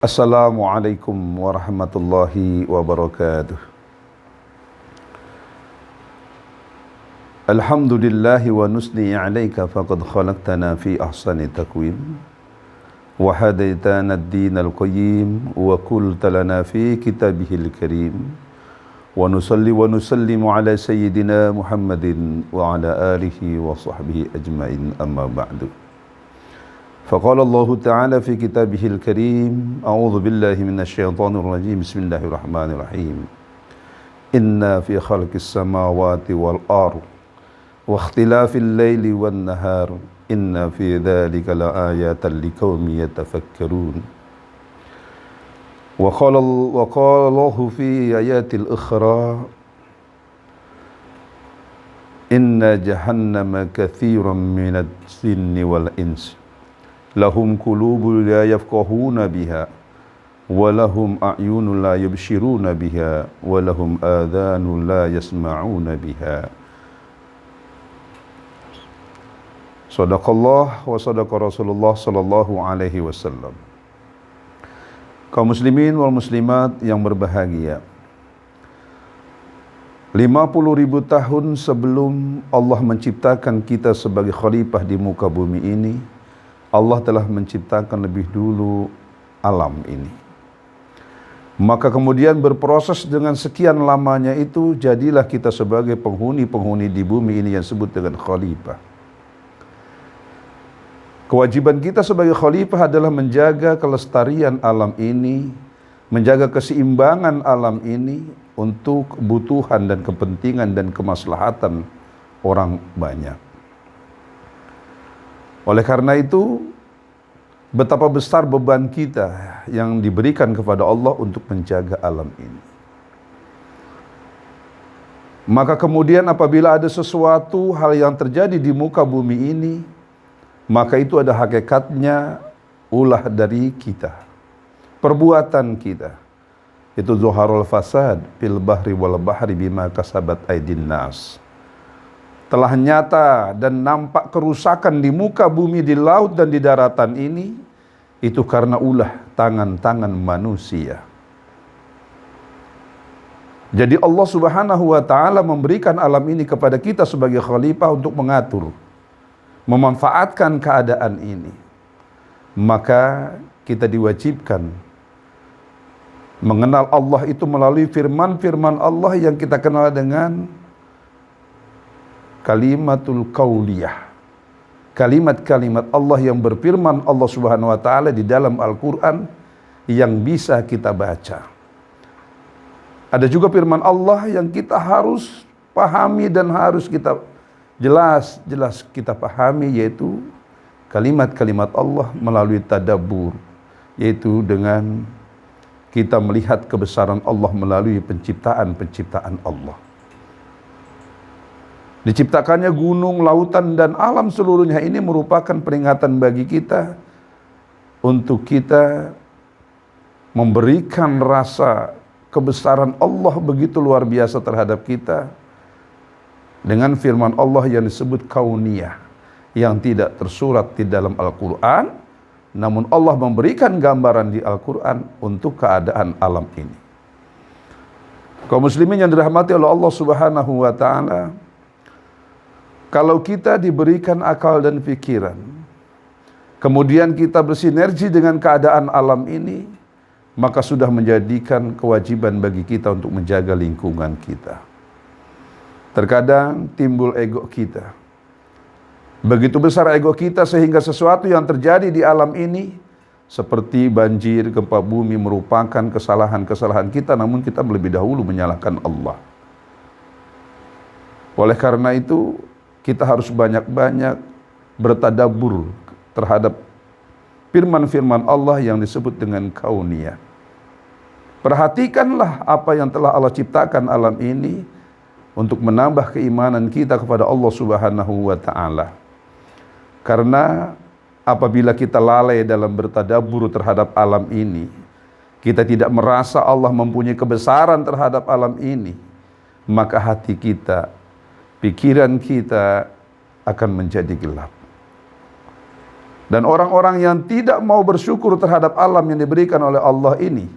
Assalamualaikum warahmatullahi wabarakatuh. Alhamdulillahi wa nusni alaika faqad khalaqtana fi ahsani taqwim wa hadaitana ad-din al-qayyim wa qulta lana fi kitabihil karim wa nusalli wa nusallimu ala sayyidina Muhammadin wa ala alihi wa sahbihi ajmain, amma ba'du. فقال الله تعالى في كتابه الكريم أعوذ بالله من الشيطان الرجيم بسم الله الرحمن الرحيم إن في خلق السماوات والأرض واختلاف الليل والنهار إن في ذلك لآيات لقوم يتفكرون وقال الله في آيات الأخرى إن جهنم كثير من الجن والإنس lahum qulubun la yafqahuna biha wa lahum a'yunun la yubshiruna biha wa lahum adhanun la yasma'una biha. Sadaqallah wa sadaqa Rasulullah sallallahu alaihi wasallam. Kaum muslimin wal muslimat yang berbahagia, 50.000 tahun sebelum Allah menciptakan kita sebagai khalifah di muka bumi ini, Allah telah menciptakan lebih dulu alam ini. Maka kemudian berproses dengan sekian lamanya itu, jadilah kita sebagai penghuni-penghuni di bumi ini yang disebut dengan khalifah. Kewajiban kita sebagai khalifah adalah menjaga kelestarian alam ini, menjaga keseimbangan alam ini untuk kebutuhan dan kepentingan dan kemaslahatan orang banyak. Oleh karena itu, betapa besar beban kita yang diberikan kepada Allah untuk menjaga alam ini. Maka kemudian apabila ada sesuatu hal yang terjadi di muka bumi ini, maka itu ada hakikatnya ulah dari kita, perbuatan kita. Itu zuharul fasad fil bahri wal bahri bima kasabat aydin nas. Telah nyata dan nampak kerusakan di muka bumi, di laut dan di daratan ini, itu karena ulah tangan-tangan manusia. Jadi Allah Subhanahu wa ta'ala memberikan alam ini kepada kita sebagai khalifah untuk mengatur, memanfaatkan keadaan ini. Maka kita diwajibkan mengenal Allah itu melalui firman-firman Allah yang kita kenal dengan kalimatul qauliyah, kalimat-kalimat Allah yang berfirman Allah Subhanahu wa ta'ala di dalam Al-Quran yang bisa kita baca. Ada juga firman Allah yang kita harus pahami dan harus kita jelas kita pahami, yaitu kalimat-kalimat Allah melalui tadabbur, yaitu dengan kita melihat kebesaran Allah melalui penciptaan Allah. Diciptakannya gunung, lautan, dan alam seluruhnya ini merupakan peringatan bagi kita untuk kita memberikan rasa kebesaran Allah begitu luar biasa terhadap kita dengan firman Allah yang disebut kauniyah, yang tidak tersurat di dalam Al-Quran, namun Allah memberikan gambaran di Al-Quran untuk keadaan alam ini. Kaum muslimin yang dirahmati oleh Allah Subhanahu wa ta'ala, kalau kita diberikan akal dan pikiran, kemudian kita bersinergi dengan keadaan alam ini, maka sudah menjadikan kewajiban bagi kita untuk menjaga lingkungan kita. Terkadang timbul ego kita. Begitu besar ego kita sehingga sesuatu yang terjadi di alam ini, seperti banjir, gempa bumi, merupakan kesalahan-kesalahan kita, namun kita lebih dahulu menyalahkan Allah. Oleh karena itu, kita harus banyak-banyak bertadabbur terhadap firman-firman Allah yang disebut dengan kauniyah. Perhatikanlah apa yang telah Allah ciptakan alam ini untuk menambah keimanan kita kepada Allah Subhanahu wa ta'ala. Karena apabila kita lalai dalam bertadabbur terhadap alam ini, kita tidak merasa Allah mempunyai kebesaran terhadap alam ini, maka hati kita, pikiran kita akan menjadi gelap. Dan orang-orang yang tidak mau bersyukur terhadap alam yang diberikan oleh Allah ini,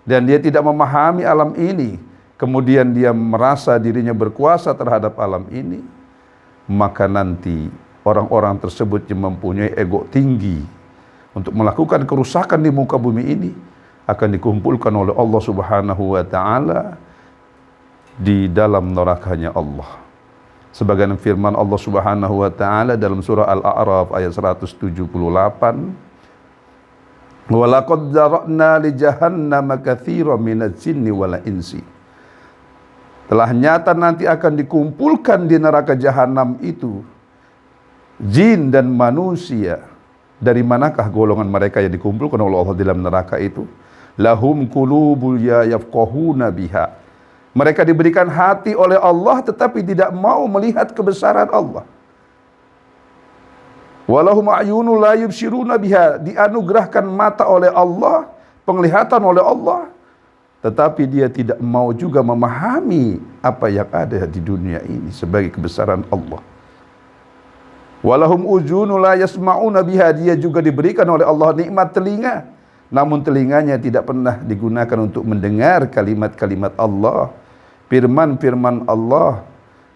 dan dia tidak memahami alam ini, kemudian dia merasa dirinya berkuasa terhadap alam ini, maka nanti orang-orang tersebut yang mempunyai ego tinggi untuk melakukan kerusakan di muka bumi ini akan dikumpulkan oleh Allah Subhanahu wa taala di dalam nerakanya Allah. Sebagaimana firman Allah Subhanahu wa taala dalam surah Al-A'raf ayat 178, "Wa laqad zara'na li jahannama katsiran minadz jinni wal insi." Telah nyata nanti akan dikumpulkan di neraka jahanam itu jin dan manusia. Dari manakah golongan mereka yang dikumpulkan oleh Allah di dalam neraka itu? Lahum qulubul yafqahuna biha. Mereka diberikan hati oleh Allah tetapi tidak mau melihat kebesaran Allah. Walahum a'yunun la yubsiruna biha. Dianugerahkan mata oleh Allah, penglihatan oleh Allah, tetapi dia tidak mau juga memahami apa yang ada di dunia ini sebagai kebesaran Allah. Walahum uzunun la yasma'una biha. Dia juga diberikan oleh Allah nikmat telinga, namun telinganya tidak pernah digunakan untuk mendengar kalimat-kalimat Allah, firman-firman Allah,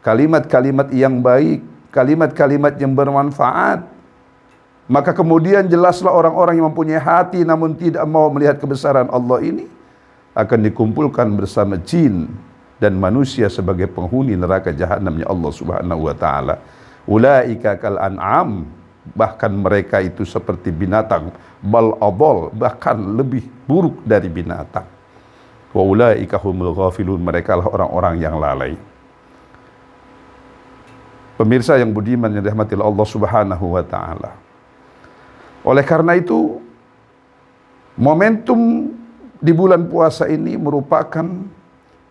kalimat-kalimat yang baik, kalimat-kalimat yang bermanfaat. Maka kemudian jelaslah orang-orang yang mempunyai hati namun tidak mau melihat kebesaran Allah ini akan dikumpulkan bersama jin dan manusia sebagai penghuni neraka jahanamnya Allah Subhanahu wa taala. Ulaika kal an'am, bahkan mereka itu seperti binatang, bal adall, bahkan lebih buruk dari binatang. Wa ulaika humul ghafilun, mereka lah orang-orang yang lalai. Pemirsa yang budiman yang dirahmati Allah Subhanahu wa taala. Oleh karena itu, momentum di bulan puasa ini merupakan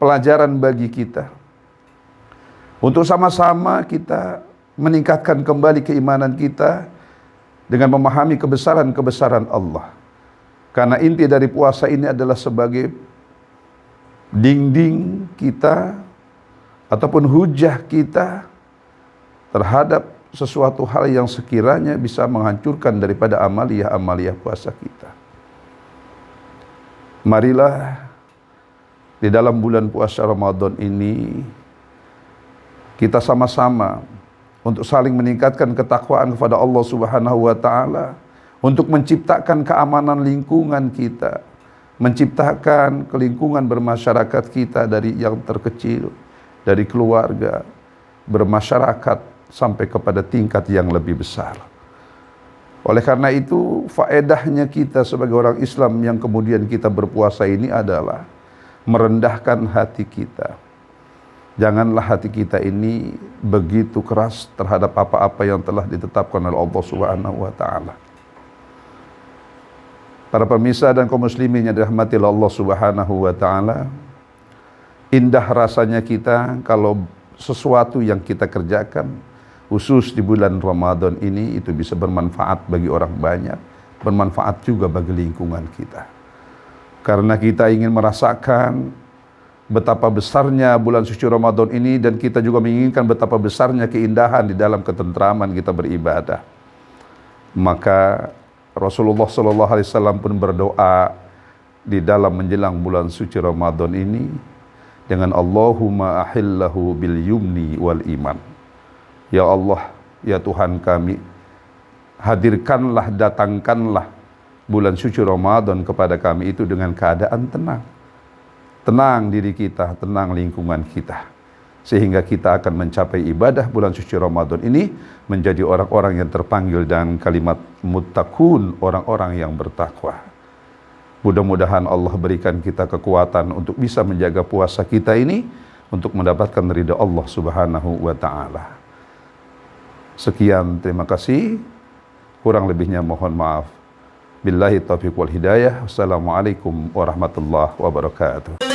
pelajaran bagi kita untuk sama-sama kita meningkatkan kembali keimanan kita dengan memahami kebesaran-kebesaran Allah. Karena inti dari puasa ini adalah sebagai dinding kita ataupun hujah kita terhadap sesuatu hal yang sekiranya bisa menghancurkan daripada amaliyah-amaliyah puasa kita. Marilah di dalam bulan puasa Ramadan ini kita sama-sama untuk saling meningkatkan ketakwaan kepada Allah Subhanahu wa taala, untuk menciptakan keamanan lingkungan kita, menciptakan kelingkungan bermasyarakat kita dari yang terkecil, dari keluarga, bermasyarakat sampai kepada tingkat yang lebih besar. Oleh karena itu, faedahnya kita sebagai orang Islam yang kemudian kita berpuasa ini adalah merendahkan hati kita. Janganlah hati kita ini begitu keras terhadap apa-apa yang telah ditetapkan oleh Allah Subhanahu wa taala. Para pemirsa dan kaum muslimin yang dirahmati Allah Subhanahu wa taala, indah rasanya kita kalau sesuatu yang kita kerjakan khusus di bulan Ramadan ini itu bisa bermanfaat bagi orang banyak, bermanfaat juga bagi lingkungan kita. Karena kita ingin merasakan betapa besarnya bulan suci Ramadan ini, dan kita juga menginginkan betapa besarnya keindahan di dalam ketentraman kita beribadah. Maka Rasulullah SAW pun berdoa di dalam menjelang bulan suci Ramadan ini dengan Allahumma ahillahu bil yumni wal iman. Ya Allah, ya Tuhan kami, hadirkanlah, datangkanlah bulan suci Ramadan kepada kami itu dengan keadaan tenang. Tenang diri kita, tenang lingkungan kita, sehingga kita akan mencapai ibadah bulan suci Ramadan ini menjadi orang-orang yang terpanggil dan kalimat muttaqun, orang-orang yang bertakwa. Mudah-mudahan Allah berikan kita kekuatan untuk bisa menjaga puasa kita ini untuk mendapatkan ridha Allah Subhanahu wa taala. Sekian, terima kasih. Kurang lebihnya mohon maaf. Billahi taufiq wal hidayah. Wassalamualaikum warahmatullahi wabarakatuh.